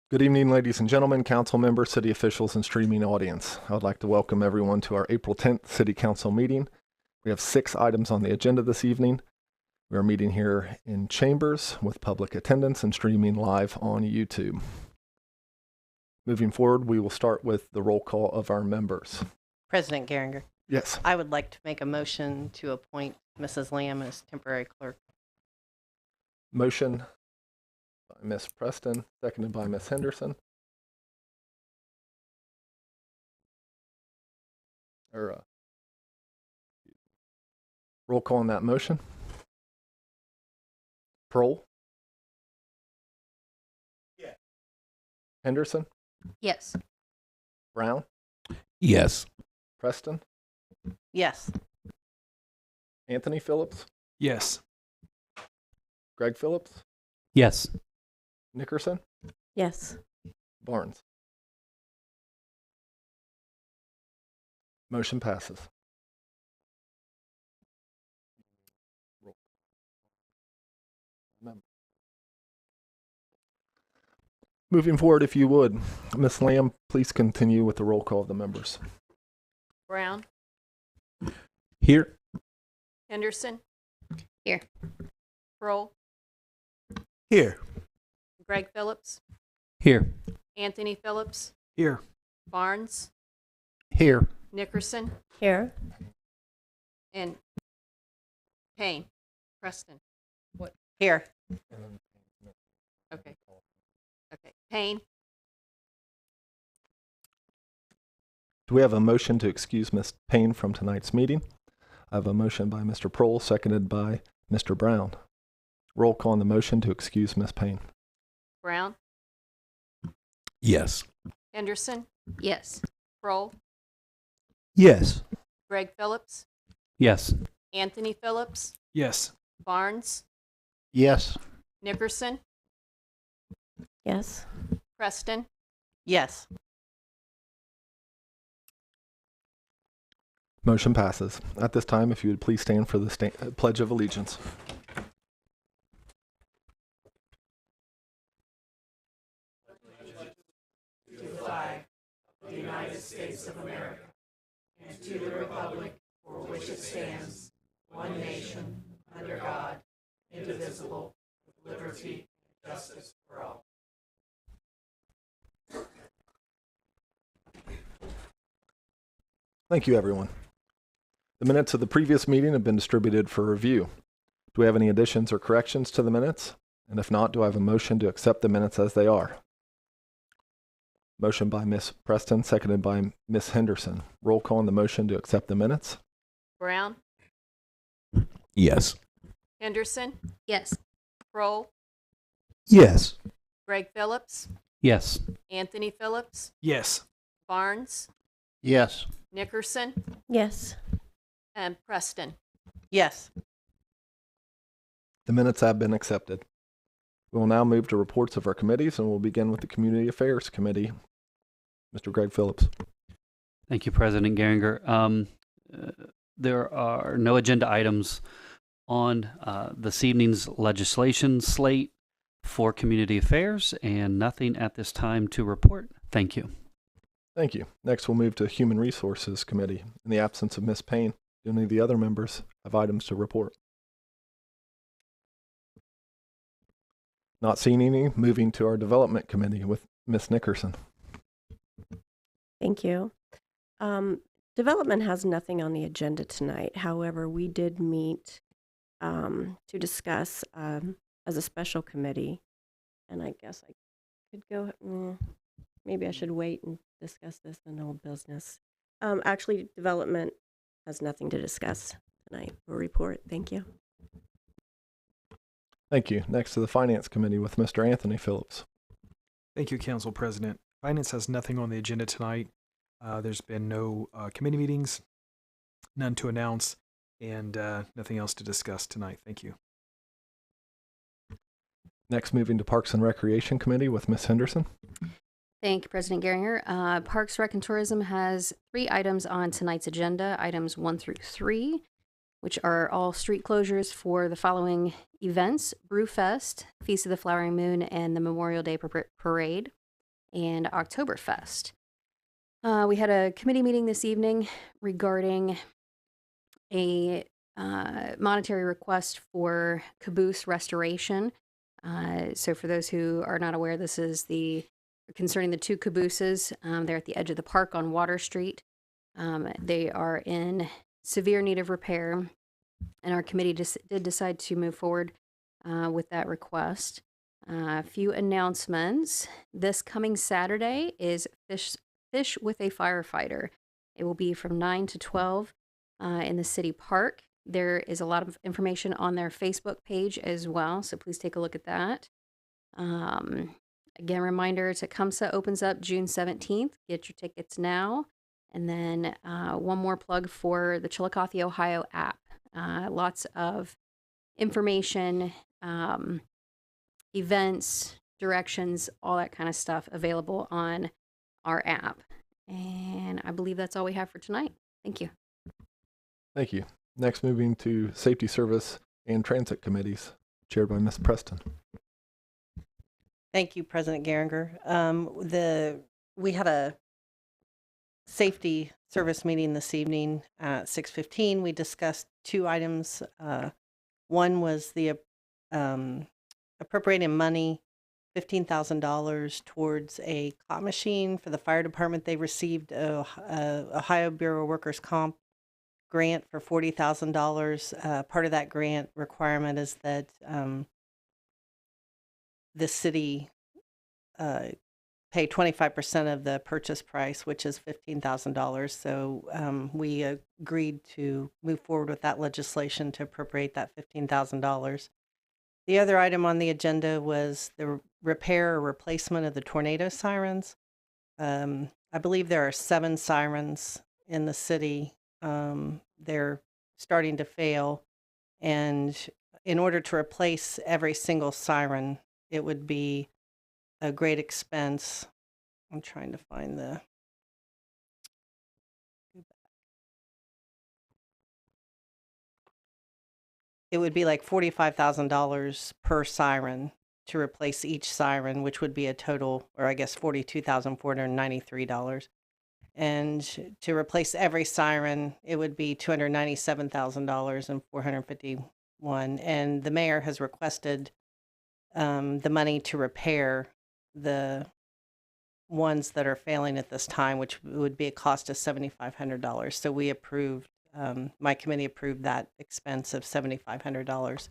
Good evening, ladies and gentlemen, council members, city officials, and streaming audience. I would like to welcome everyone to our April 10th City Council meeting. We have 6 items on the agenda this evening. We are meeting here in chambers with public attendance and streaming live on YouTube. Moving forward, we will start with the roll call of our members. President Geringer, Yes. I would like to make a motion to appoint Mrs. Lamb as temporary clerk. Motion by Ms. Preston, seconded by Ms. Henderson. Roll call on that motion. Prohl? Yeah. Henderson? Yes. Brown? Yes. Preston? Yes. Anthony Phillips? Yes. Greg Phillips? Yes. Nickerson? Yes. Barnes? Motion passes. Moving forward, if you would, Ms. Lamb, please continue with the roll call of the members. Brown, Here. Henderson, Here. Kroll, Here. Greg Phillips, Here. Anthony Phillips, Here. Barnes, Here. Nickerson, Here. and Payne. Preston. Here. Okay. Okay. Payne. Do we have a motion to excuse Ms. Payne from tonight's meeting? I have a motion by Mr. Prohl, seconded by Mr. Brown. Roll call on the motion to excuse Ms. Payne. Brown, Yes. Henderson, Yes. Kroll, Yes. Greg Phillips, Yes. Anthony Phillips, Yes. Barnes, Yes. Nickerson, Yes. Preston, Yes. Motion passes. At this time, if you would please stand for the Pledge of Allegiance. To the flag of the United States of America and to the republic for which it stands, one nation, under God, indivisible, with liberty and justice for all. Thank you, everyone. The minutes of the previous meeting have been distributed for review. Do we have any additions or corrections to the minutes? And if not, do I have a motion to accept the minutes as they are? Motion by Ms. Preston, seconded by Ms. Henderson. Roll call on the motion to accept the minutes. Brown, Yes. Henderson, Yes. Kroll, Yes. Greg Phillips, Yes. Anthony Phillips, Yes. Barnes, Yes. Nickerson, Yes. and Preston. Yes. The minutes have been accepted. We will now move to reports of our committees, and we'll begin with the Community Affairs Committee. Mr. Greg Phillips. Thank you, President Geringer. There are no agenda items on this evening's legislation slate for community affairs, and nothing at this time to report. Thank you. Thank you. Next, we'll move to Human Resources Committee. In the absence of Ms. Payne, do any of the other members have items to report? Not seeing any, moving to our Development Committee with Ms. Nickerson. Thank you. Development has nothing on the agenda tonight. However, we did meet to discuss as a special committee, and I guess I could go, maybe I should wait and discuss this in old business. Actually, development has nothing to discuss tonight or report. Thank you. Thank you. Next to the Finance Committee with Mr. Anthony Phillips. Thank you, Council President. Finance has nothing on the agenda tonight. There's been no committee meetings, none to announce, and nothing else to discuss tonight. Thank you. Next, moving to Parks and Recreation Committee with Ms. Henderson. Thank you, President Geringer. Parks, Rec, and Tourism has 3 items on tonight's agenda, items 1 through 3, which are all street closures for the following events: Brewfest, Feast of the Flowering Moon, and the Memorial Day Parade. and Oktoberfest. We had a committee meeting this evening regarding a monetary request for caboose restoration. So for those who are not aware, this is concerning the two cabooses. They're at the edge of the park on Water Street. They are in severe need of repair, and our committee did decide to move forward with that request. A few announcements. This coming Saturday is Fish with a Firefighter. It will be from 9 to 12 in the city park. There is a lot of information on their Facebook page as well, so please take a look at that. Again, reminder, Tecumseh opens up June 17th. Get your tickets now. And then one more plug for the Chiillicothe, Ohio app. Lots of information, events, directions, all that kind of stuff available on our app. And I believe that's all we have for tonight. Thank you. Thank you. Next, moving to Safety Service and Transit Committees, chaired by Ms. Preston. Thank you, President Geringer. We had a safety service meeting this evening at 6:15. We discussed two items. One was the appropriating money, $15,000 towards a clot machine for the fire department. They received a Ohio Bureau of Workers' Comp grant for $40,000. Part of that grant requirement is that the city pay 25% of the purchase price, which is $15,000. So we agreed to move forward with that legislation to appropriate that $15,000. The other item on the agenda was the repair or replacement of the tornado sirens. I believe there are 7 sirens in the city. They're starting to fail. And in order to replace every single siren, it would be a great expense. I'm trying to find it would be like $45,000 per siren to replace each siren, which would be a total, or I guess $42,493. And to replace every siren, it would be $297,451. And the mayor has requested the money to repair the ones that are failing at this time, which would be a cost of $7,500. So we approved, my committee approved that expense of $7,500.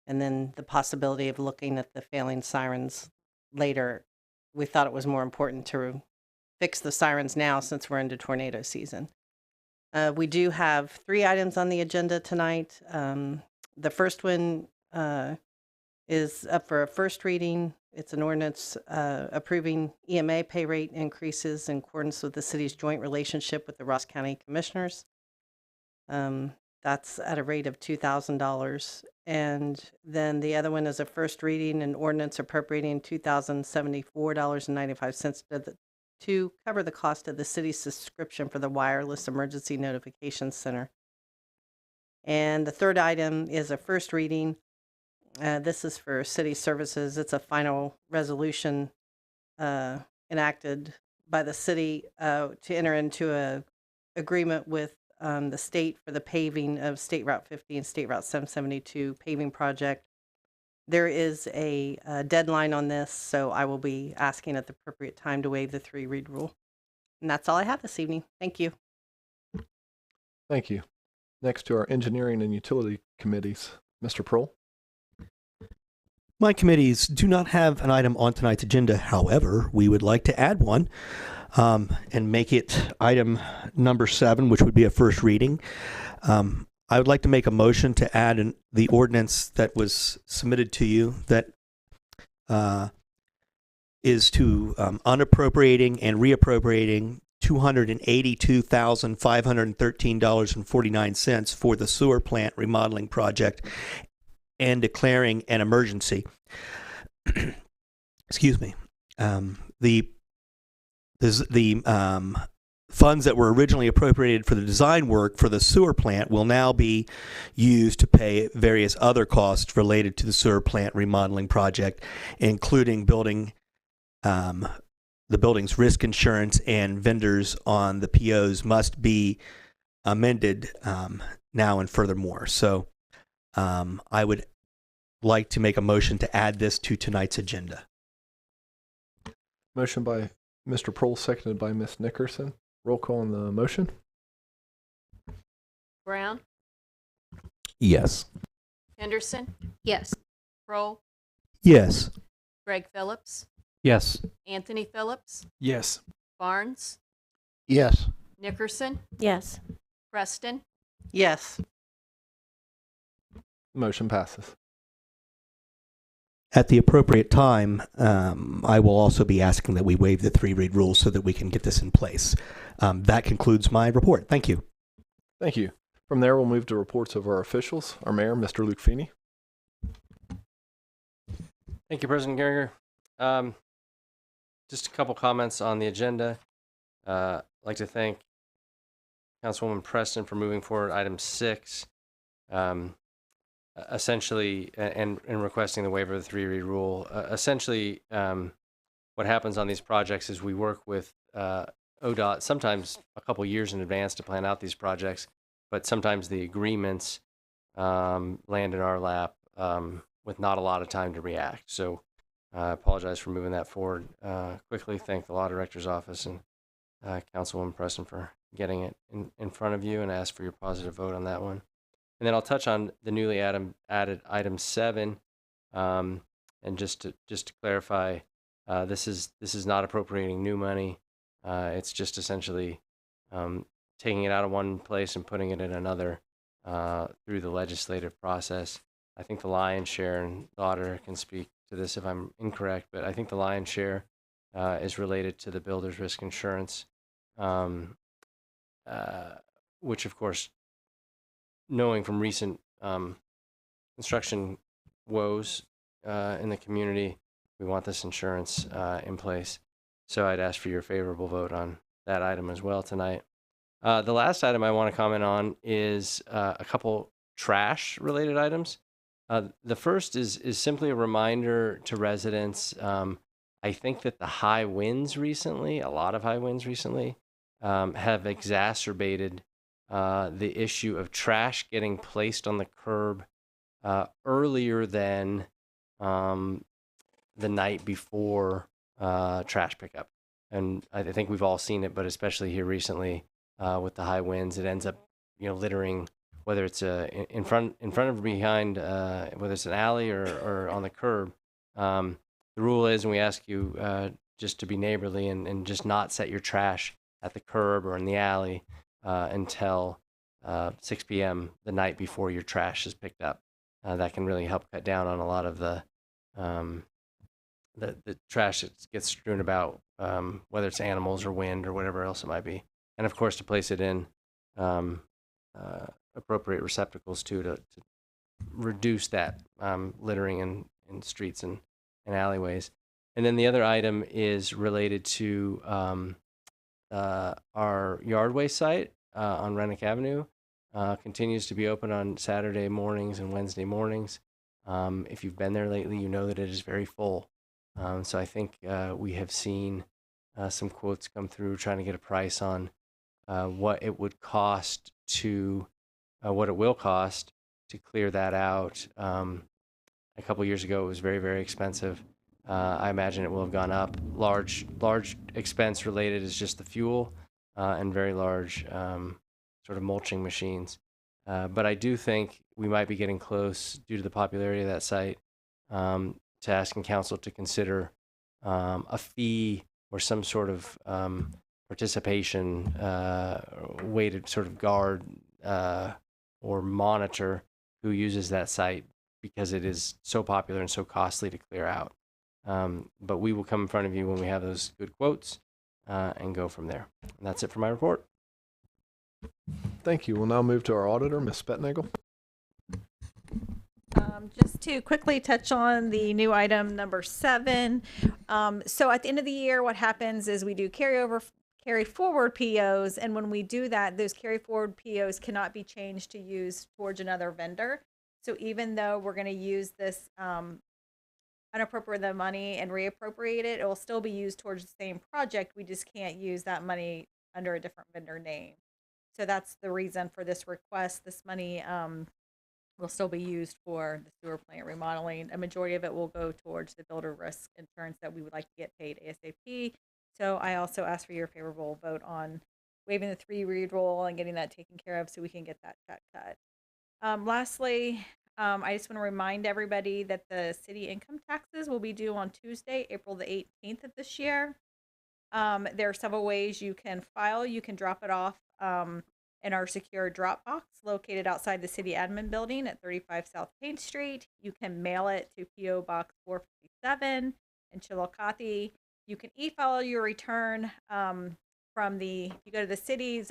And then the possibility of looking at the failing sirens later. We thought it was more important to fix the sirens now since we're into tornado season. We do have 3 items on the agenda tonight. The first one is up for a first reading. It's an ordinance approving EMA pay rate increases in accordance with the city's joint relationship with the Ross County Commissioners. That's at a rate of $2,000. And then the other one is a first reading, an ordinance appropriating $2,074.95 to cover the cost of the city's subscription for the Wireless Emergency Notification Center. And the third item is a first reading. This is for city services. It's a final resolution enacted by the city to enter into a agreement with the state for the paving of State Route 50 and State Route 772 paving project. There is a deadline on this, so I will be asking at the appropriate time to waive the 3-read rule. And that's all I have this evening. Thank you. Thank you. Next to our Engineering and Utility Committees, Mr. Prohl. My committees do not have an item on tonight's agenda. However, we would like to add one and make it item number 7, which would be a first reading. I would like to make a motion to add the ordinance that was submitted to you that is to unappropriating and reappropriating $282,513.49 for the sewer plant remodeling project and declaring an emergency. Excuse me. The funds that were originally appropriated for the design work for the sewer plant will now be used to pay various other costs related to the sewer plant remodeling project, including the building's risk insurance and vendors on the POs must be amended now and furthermore. So I would like to make a motion to add this to tonight's agenda. Motion by Mr. Prohl, seconded by Ms. Nickerson. Roll call on the motion. Brown, Yes. Henderson, Yes. Kroll, Yes. Greg Phillips, Yes. Anthony Phillips, Yes. Barnes, Yes. Nickerson, Yes. Preston, Yes. Motion passes. At the appropriate time, I will also be asking that we waive the 3-read rule so that we can get this in place. That concludes my report. Thank you. Thank you. From there, we'll move to reports of our officials. Our mayor, Mr. Luke Feeney. Thank you, President Geringer. Just a couple comments on the agenda. I'd like to thank Councilwoman Preston for moving forward item 6, essentially, and requesting the waiver of the 3-read rule. Essentially, what happens on these projects is we work with ODOT sometimes a couple years in advance to plan out these projects, but sometimes the agreements land in our lap with not a lot of time to react. So I apologize for moving that forward quickly. Thank the Law Director's Office and Councilwoman Preston for getting it in front of you, and ask for your positive vote on that one. And then I'll touch on the newly added item 7, and just to clarify, this is not appropriating new money. It's just essentially taking it out of one place and putting it in another through the legislative process. I think the lion's share, and the auditor can speak to this if I'm incorrect, but I think the lion's share is related to the builder's risk insurance, which of course, knowing from recent construction woes in the community, we want this insurance in place. So I'd ask for your favorable vote on that item as well tonight. The last item I want to comment on is a couple trash-related items. The first is simply a reminder to residents. I think that the high winds recently, a lot of high winds recently, have exacerbated the issue of trash getting placed on the curb earlier than the night before trash pickup. And I think we've all seen it, but especially here recently with the high winds, it ends up, littering, whether it's in front or behind, whether it's an alley or on the curb. The rule is, and we ask you just to be neighborly and just not set your trash at the curb or in the alley until 6 p.m. the night before your trash is picked up. That can really help cut down on a lot of the trash that gets strewn about, whether it's animals or wind or whatever else it might be. And of course, to place it in appropriate receptacles too, to reduce that littering in streets and alleyways. And then the other item is related to our yard waste site on Rennick Avenue. Continues to be open on Saturday mornings and Wednesday mornings. If you've been there lately, you know that it is very full. So I think we have seen some quotes come through trying to get a price on what it would cost to, what it will cost to clear that out. A couple years ago, it was very, very expensive. I imagine it will have gone up. Large expense related is just the fuel, and very large sort of mulching machines. But I do think we might be getting close, due to the popularity of that site, to asking council to consider a fee or some sort of participation way to sort of guard or monitor who uses that site, because it is so popular and so costly to clear out. But we will come in front of you when we have those good quotes and go from there. And that's it for my report. Thank you. We'll now move to our auditor, Ms. Spetnagel. Just to quickly touch on the new item number 7. So at the end of the year, what happens is we do carry forward POs. And when we do that, those carry forward POs cannot be changed to use towards another vendor. So even though we're going to use this unappropriate the money and reappropriate it, it will still be used towards the same project. We just can't use that money under a different vendor name. So that's the reason for this request. This money will still be used for the sewer plant remodeling. A majority of it will go towards the builder risk insurance that we would like to get paid ASAP. So I also ask for your favorable vote on waiving the 3 read rule and getting that taken care of so we can get that check cut. Lastly, I just want to remind everybody that the city income taxes will be due on Tuesday, April the 18th of this year. There are several ways you can file. You can drop it off in our secure drop box located outside the city admin building at 35 South Payne Street. You can mail it to P.O. Box 457 in Chiillicothe. You can e-file your return you go to the city's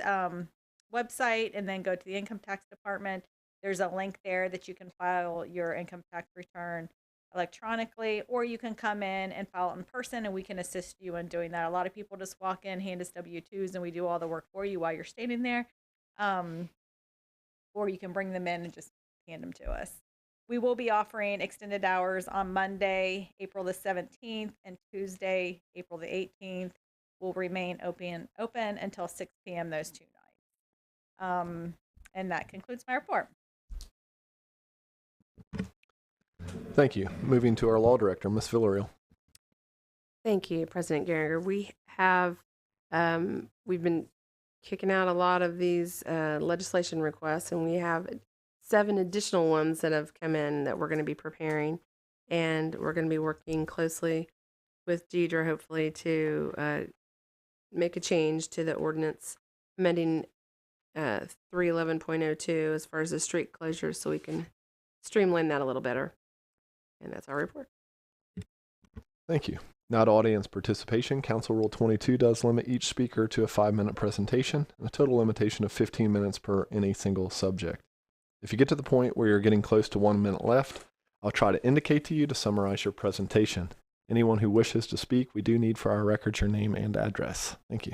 website and then go to the income tax department. There's a link there that you can file your income tax return electronically, or you can come in and file it in person and we can assist you in doing that. A lot of people just walk in, hand us W-2s, and we do all the work for you while you're standing there. Or you can bring them in and just hand them to us. We will be offering extended hours on Monday, April the 17th, and Tuesday, April the 18th. Will remain open until 6 p.m. those 2 nights. And that concludes my report. Thank you. Moving to our law director, Ms. Villarreal. Thank you, President Geringer. We have, we've been kicking out a lot of these legislation requests, and we have 7 additional ones that have come in that we're going to be preparing, and we're going to be working closely with Deidre, hopefully, to make a change to the ordinance amending 311.02 as far as the street closures, so we can streamline that a little better. And that's our report. Thank you. Now to audience participation. Council Rule 22 does limit each speaker to a 5-minute presentation and a total limitation of 15 minutes per any single subject. If you get to the point where you're getting close to 1 minute left, I'll try to indicate to you to summarize your presentation. Anyone who wishes to speak, we do need for our records your name and address. Thank you.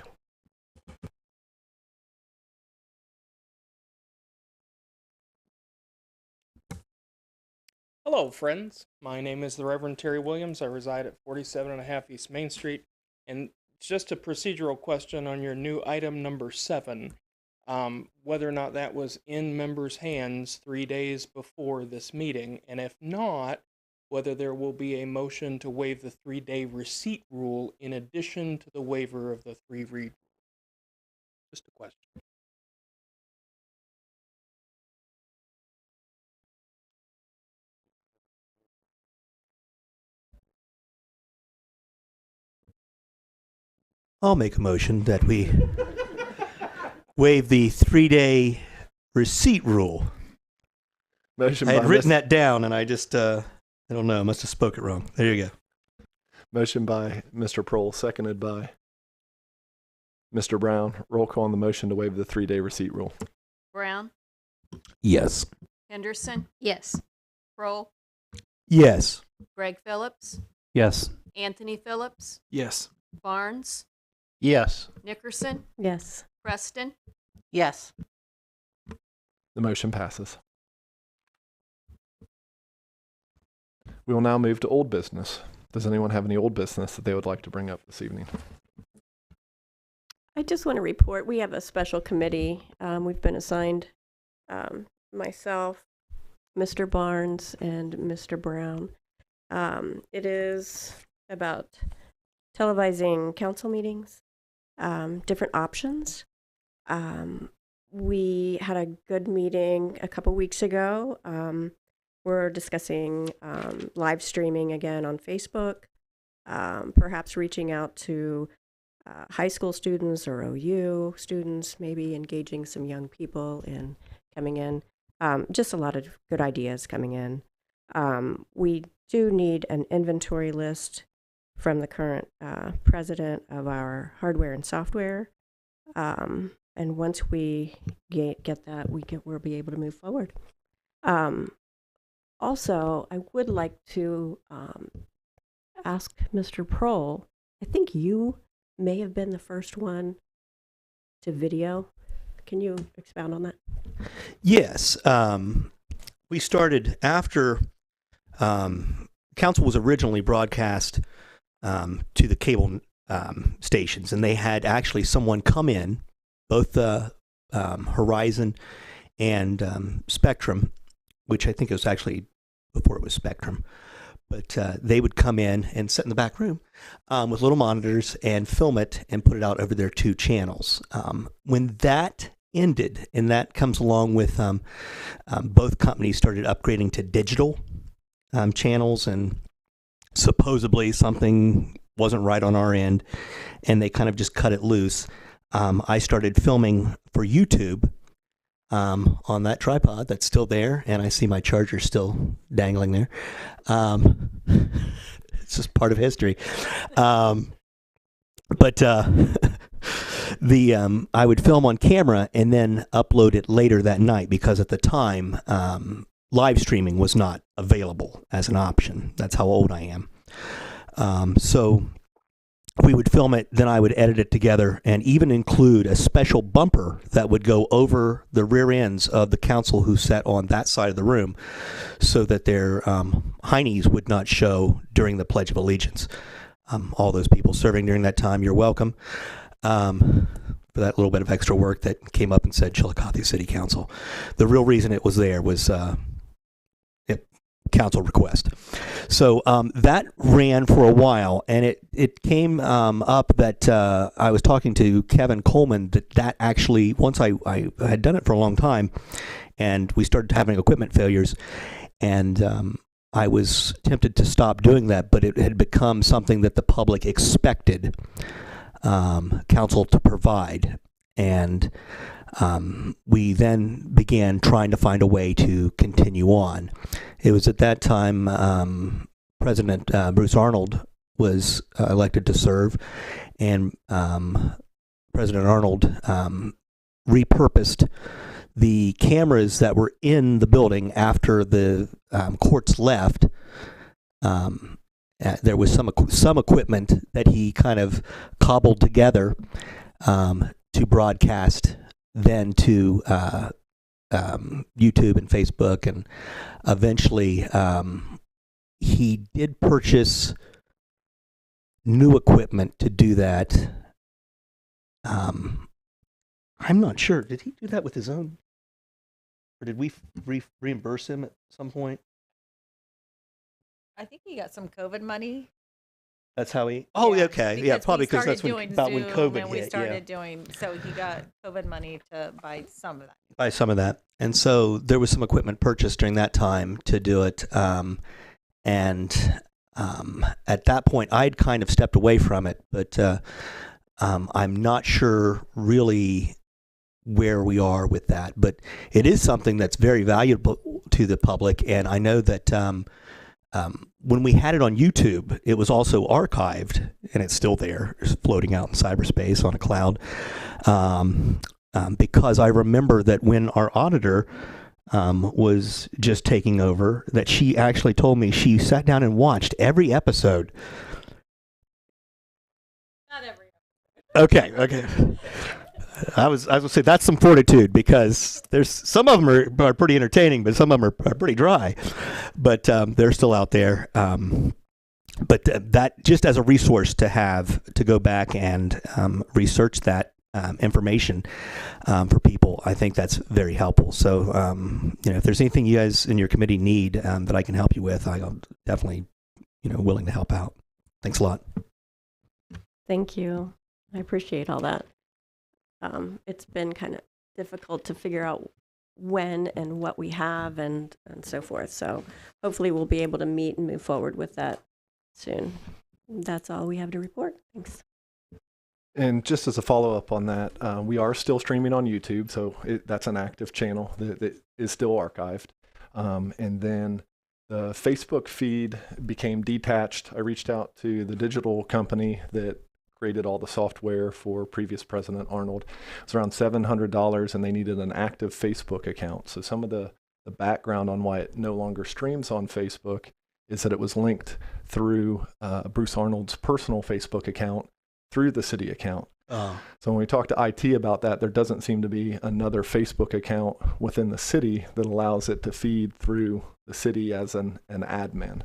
Hello, friends. My name is the Reverend Terry Williams. I reside at 47.5 East Main Street. And just a procedural question on your new item number 7, whether or not that was in members' hands 3 days before this meeting. And if not, whether there will be a motion to waive the 3-day receipt rule in addition to the waiver of the 3 read rule. Just a question. I'll make a motion that we waive the 3-day receipt rule. Motion I had by written that down, and I just, I don't know, must have spoke it wrong. There you go. Motion by Mr. Prohl, seconded by Mr. Brown. Roll call on the motion to waive the 3-day receipt rule. Brown, Yes. Henderson, Yes. Kroll, Yes. Greg Phillips, Yes. Anthony Phillips, Yes. Barnes, Yes. Nickerson, Yes. Preston, Yes. The motion passes. We will now move to old business. Does anyone have any old business that they would like to bring up this evening? I just want to report, we have a special committee. We've been assigned myself, Mr. Barnes, and Mr. Brown. It is about televising council meetings, different options. We had a good meeting a couple weeks ago. We're discussing live streaming again on Facebook, perhaps reaching out to high school students or OU students, maybe engaging some young people in coming in. Just a lot of good ideas coming in. We do need an inventory list from the current president of our hardware and software. And once we get that, we'll be able to move forward. Also, I would like to ask Mr. Prohl, I think you may have been the first one to video. Can you expound on that? Yes. We started after kind council was originally broadcast to the cable stations, and they had actually someone come in, both Horizon and Spectrum, which I think it was actually before it was Spectrum. But they would come in and sit in the back room with little monitors and film it and put it out over their 2 channels. When that ended, and that comes along with both companies started upgrading to digital channels, and supposedly something wasn't right on our end, and they kind of just cut it loose. I started filming for YouTube on that tripod that's still there, and I see my charger still dangling there. It's just part of history. But I would film on camera and then upload it later that night, because at the time live streaming was not available as an option. That's how old I am. So we would film it, then I would edit it together and even include a special bumper that would go over the rear ends of the council who sat on that side of the room, so that their heinies would not show during the Pledge of Allegiance. All those people serving during that time, you're welcome for that little bit of extra work that came up and said Chiillicothe City Council. The real reason it was there was council request. So that ran for a while, and it came up that I was talking to Kevin Coleman that actually, once I had done it for a long time, and we started having equipment failures, and I was tempted to stop doing that, but it had become something that the public expected council to provide. And we then began trying to find a way to continue on. It was at that time President Bruce Arnold was elected to serve, and President Arnold repurposed the cameras that were in the building after the courts left. There was some equipment that he kind of cobbled together to broadcast then to YouTube and Facebook, and eventually he did purchase new equipment to do that. I'm not sure. Did he do that with his own? Or did we reimburse him at some point? I think he got some COVID money. That's how he. Oh, Yeah, okay. Yeah, probably because that's doing about when Zoom, COVID and we hit. started doing. So he got COVID money to buy some of that. Buy some of that, and so there was some equipment purchased during that time to do it. And at that point, I'd kind of stepped away from it, but I'm not sure really where we are with that. But it is something that's very valuable to the public, and I know that. When we had it on YouTube, it was also archived, and it's still there, it's floating out in cyberspace on a cloud. Because I remember that when our auditor was just taking over, that she actually told me she sat down and watched every episode. Not every episode. Okay. I was gonna say that's some fortitude, because there's some of them are pretty entertaining, but some of them are pretty dry. But they're still out there. But that just as a resource to have to go back and research that information for people, I think that's very helpful. So if there's anything you guys in your committee need that I can help you with, I'm definitely willing to help out. Thanks a lot. Thank you. I appreciate all that. It's been kind of difficult to figure out when and what we have and so forth. So hopefully we'll be able to meet and move forward with that soon. That's all we have to report. Thanks. And just as a follow-up on that, we are still streaming on YouTube, so that's an active channel that is still archived. And then the Facebook feed became detached. I reached out to the digital company that created all the software for previous President Arnold. It's around $700, and they needed an active Facebook account. So some of the background on why it no longer streams on Facebook is that it was linked through Bruce Arnold's personal Facebook account through the city account. So when we talk to IT about that, there doesn't seem to be another Facebook account within the city that allows it to feed through the city as an admin.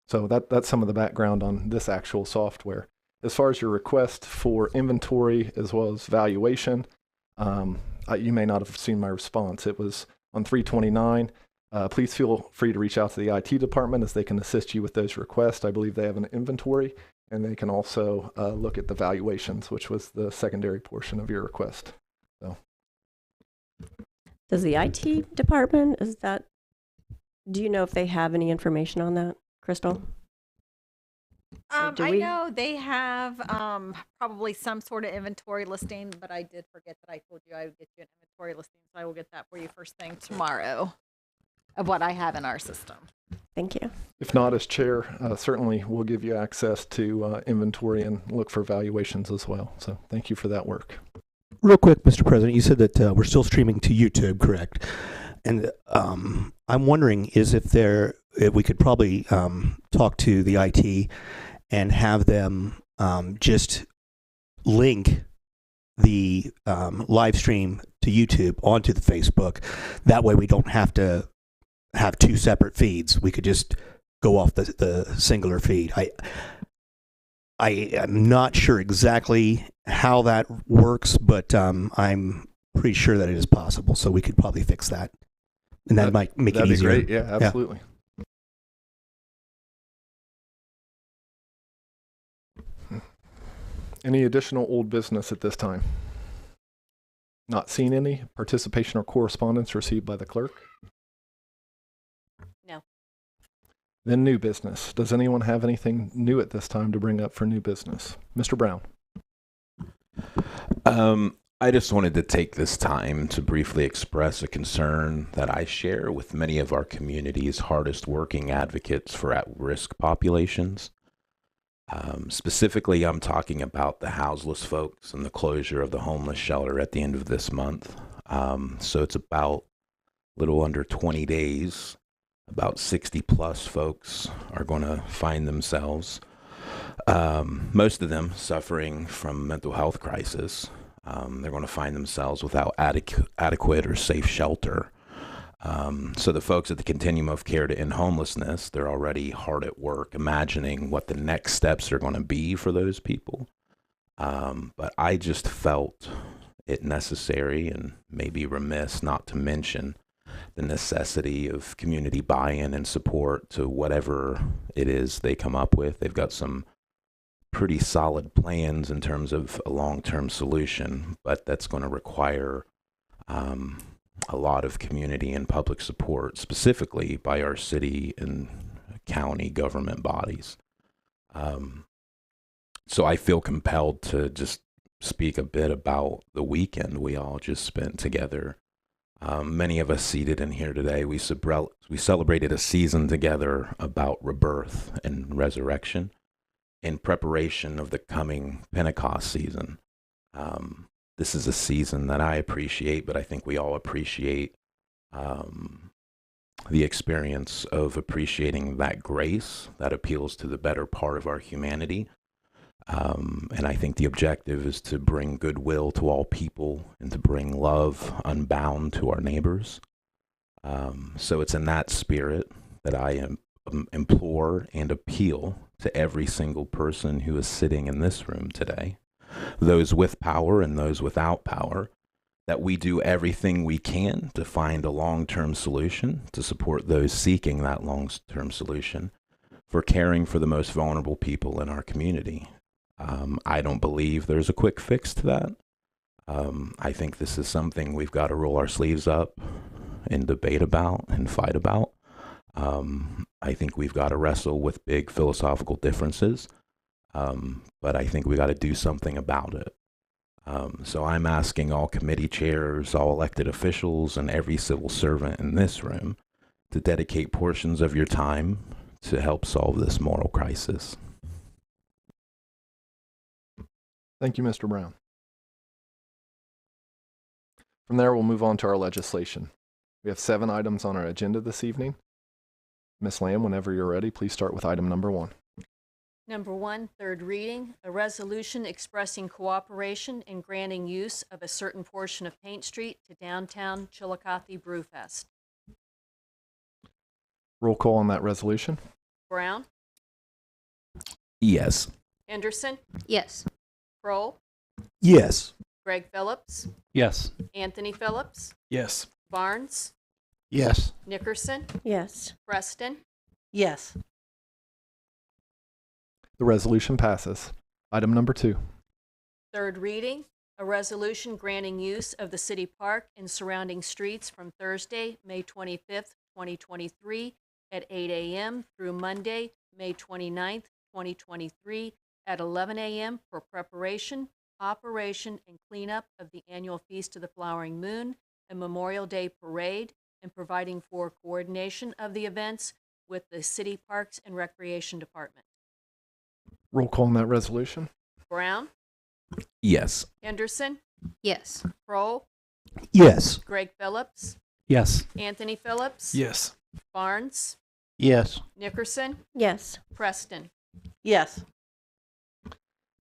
So that's some of the background on this actual software. As far as your request for inventory as well as valuation, you may not have seen my response. It was on 329. Please feel free to reach out to the IT department as they can assist you with those requests. I believe they have an inventory, and they can also look at the valuations, which was the secondary portion of your request. So, Does the IT department, do you know if they have any information on that, Crystal? I know they have probably some sort of inventory listing, but I did forget that I told you I would get you an inventory listing, so I will get that for you first thing tomorrow of what I have in our system. Thank you. if not as chair, certainly we'll give you access to inventory and look for valuations as well. So thank you for that work. Real quick, Mr. President, you said that we're still streaming to YouTube, correct? And I'm wondering if we could probably talk to the IT and have them just link the live stream to YouTube onto the Facebook. That way we don't have to have two separate feeds. We could just go off the singular feed. I am not sure exactly how that works, but I'm pretty sure that it is possible. So we could probably fix that. And that might make it easier. That'd be great. Yeah, absolutely. Any additional old business at this time? Not seen any participation or correspondence received by the clerk? No. Then new business. Does anyone have anything new at this time to bring up for new business? Mr. Brown. I just wanted to take this time to briefly express a concern that I share with many of our community's hardest working advocates for at-risk populations. Specifically, I'm talking about the houseless folks and the closure of the homeless shelter at the end of this month. So it's about a little under 20 days. About 60 plus folks are going to find themselves, most of them suffering from mental health crisis. They're going to find themselves without adequate or safe shelter. So the folks at the Continuum of Care to End Homelessness, they're already hard at work imagining what the next steps are going to be for those people. But I just felt it necessary and maybe remiss not to mention the necessity of community buy-in and support to whatever it is they come up with. They've got some pretty solid plans in terms of a long-term solution, but that's going to require a lot of community and public support, specifically by our city and county government bodies. So I feel compelled to just speak a bit about the weekend we all just spent together. Many of us seated in here today, we celebrated a season together about rebirth and resurrection in preparation of the coming Pentecost season. This is a season that I appreciate, but I think we all appreciate the experience of appreciating that grace that appeals to the better part of our humanity. And I think the objective is to bring goodwill to all people and to bring love unbound to our neighbors. So it's in that spirit that I implore and appeal to every single person who is sitting in this room today, those with power and those without power, that we do everything we can to find a long-term solution, to support those seeking that long-term solution, for caring for the most vulnerable people in our community. I don't believe there's a quick fix to that. I think this is something we've got to roll our sleeves up and debate about and fight about. I think we've got to wrestle with big philosophical differences, but I think we got to do something about it. So I'm asking all committee chairs, all elected officials, and every civil servant in this room to dedicate portions of your time to help solve this moral crisis. Thank you, Mr. Brown. From there, we'll move on to our legislation. We have 7 items on our agenda this evening. Ms. Lamb, whenever you're ready, please start with item number 1. Number 1, third reading, a resolution expressing cooperation in granting use of a certain portion of Paint Street to downtown Chiillicothe Brewfest. Roll call on that resolution. Brown, Yes. Henderson, Yes. Kroll, Yes. Greg Phillips, Yes. Anthony Phillips, Yes. Barnes, Yes. Nickerson, Yes. Preston, Yes. The resolution passes. Item number 2. third reading, a resolution granting use of the city park and surrounding streets from Thursday, May 25th, 2023 at 8 a.m. through Monday, May 29th, 2023 at 11 a.m. for preparation, operation, and cleanup of the annual Feast of the Flowering Moon and Memorial Day Parade, and providing for coordination of the events with the City Parks and Recreation Department. Roll call on that resolution. Brown, Yes. Henderson, Yes. Kroll, Yes. Greg Phillips, Yes. Anthony Phillips, Yes. Barnes, Yes. Nickerson, Yes. Preston. Yes.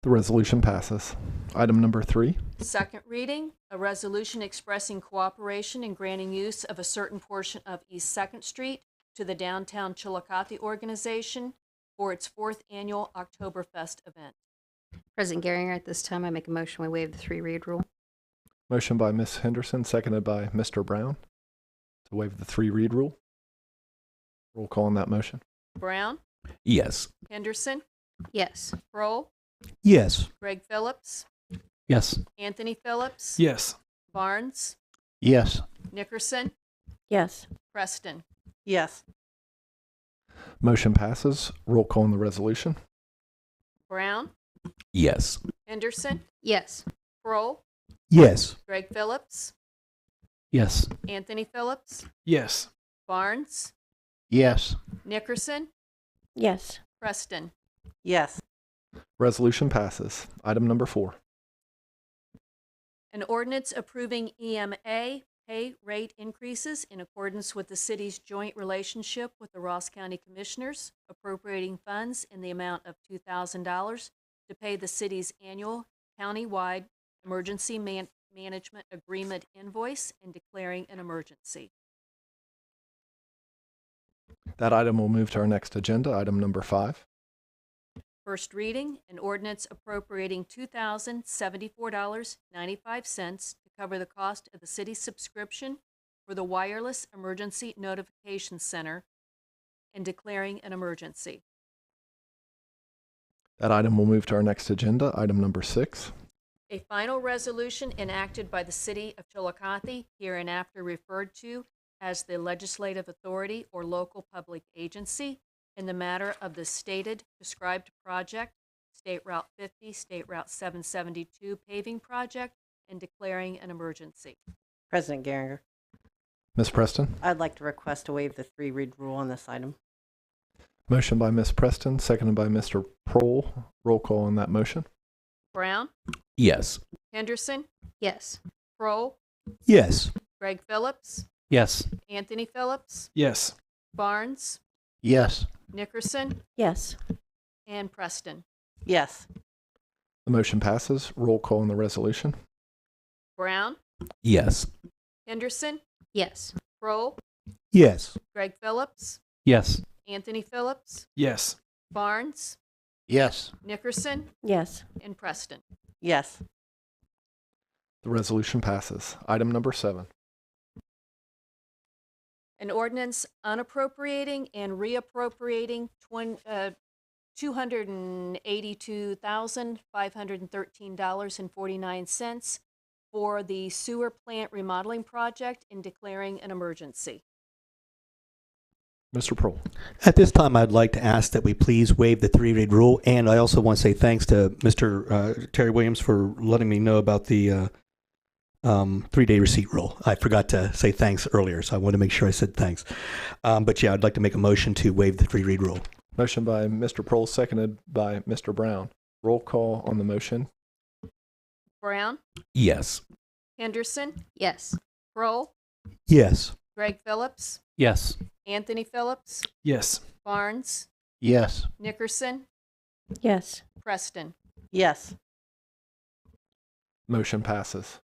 The resolution passes. Item number 3. Second reading, a resolution expressing cooperation and granting use of a certain portion of East 2nd Street to the Downtown Chiillicothe organization for its 4th annual Oktoberfest event. President Geringer, at this time, I make a motion we waive the 3-read rule. Motion by Ms. Henderson, seconded by Mr. Brown to waive the 3-read rule. Roll call on that motion. Brown, Yes. Henderson, Yes. Kroll, Yes. Greg Phillips, Yes. Anthony Phillips, Yes. Barnes, Yes. Nickerson, Yes. Preston. Yes. Motion passes. Roll call on the resolution. Brown, Yes. Henderson, Yes. Kroll, Yes. Greg Phillips, Yes. Anthony Phillips, Yes. Barnes, Yes. Nickerson, Yes. Preston. Yes. Resolution passes. Item number 4. An ordinance approving EMA pay rate increases in accordance with the city's joint relationship with the Ross County Commissioners, appropriating funds in the amount of $2,000 to pay the city's annual countywide emergency management agreement invoice and declaring an emergency. That item will move to our next agenda, item number 5. First reading, an ordinance appropriating $2,074.95 to cover the cost of the city's subscription for the Wireless Emergency Notification Center and declaring an emergency. That item will move to our next agenda, item number 6. A final resolution enacted by the City of Chiillicothe, hereinafter referred to as the legislative authority or local public agency, in the matter of the stated described project, State Route 50, State Route 772 paving project, and declaring an emergency. President Geringer, Ms. Preston. I'd like to request to waive the 3-read rule on this item. Motion by Ms. Preston, seconded by Mr. Prohl. Roll call on that motion. Brown, Yes. Henderson, Yes. Kroll, Yes. Greg Phillips, Yes. Anthony Phillips, Yes. Barnes, Yes. Nickerson, Yes. and Preston. Yes. The motion passes. Roll call on the resolution. Brown, Yes. Henderson, Yes. Kroll, Yes. Greg Phillips, Yes. Anthony Phillips, Yes. Barnes, Yes. Nickerson, Yes. and Preston. Yes. The resolution passes. Item number 7. An ordinance unappropriating and reappropriating $282,513.49 for the sewer plant remodeling project and declaring an emergency. Mr. Prohl. At this time, I'd like to ask that we please waive the 3-read rule, and I also want to say thanks to Mr. Terry Williams for letting me know about the 3-day receipt rule. I forgot to say thanks earlier, so I want to make sure I said thanks. But yeah, I'd like to make a motion to waive the 3-read rule. Motion by Mr. Prohl, seconded by Mr. Brown. Roll call on the motion. Brown, Yes. Henderson, Yes. Kroll, Yes. Greg Phillips, Yes. Anthony Phillips, Yes. Barnes, Yes. Nickerson, Yes. Preston. Yes. Motion passes.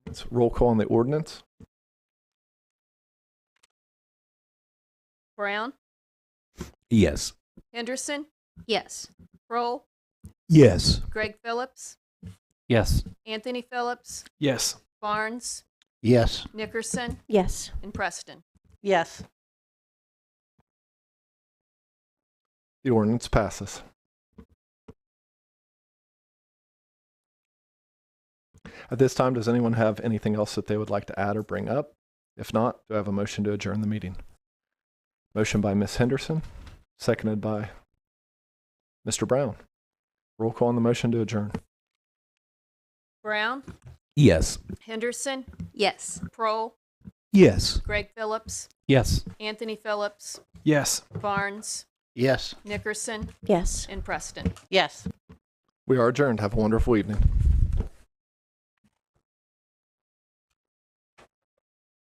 Let's roll call on the ordinance. Brown, Yes. Henderson, Yes. Kroll, Yes. Greg Phillips, Yes. Anthony Phillips, Yes. Barnes, Yes. Nickerson, Yes. and Preston. Yes. The ordinance passes. At this time, does anyone have anything else that they would like to add or bring up? If not, do I have a motion to adjourn the meeting? Motion by Ms. Henderson, seconded by Mr. Brown. Roll call on the motion to adjourn. Brown, Yes. Henderson, Yes. Kroll, Yes. Greg Phillips, Yes. Anthony Phillips, Yes. Barnes, Yes. Nickerson, Yes. and Preston. Yes. We are adjourned. Have a wonderful evening.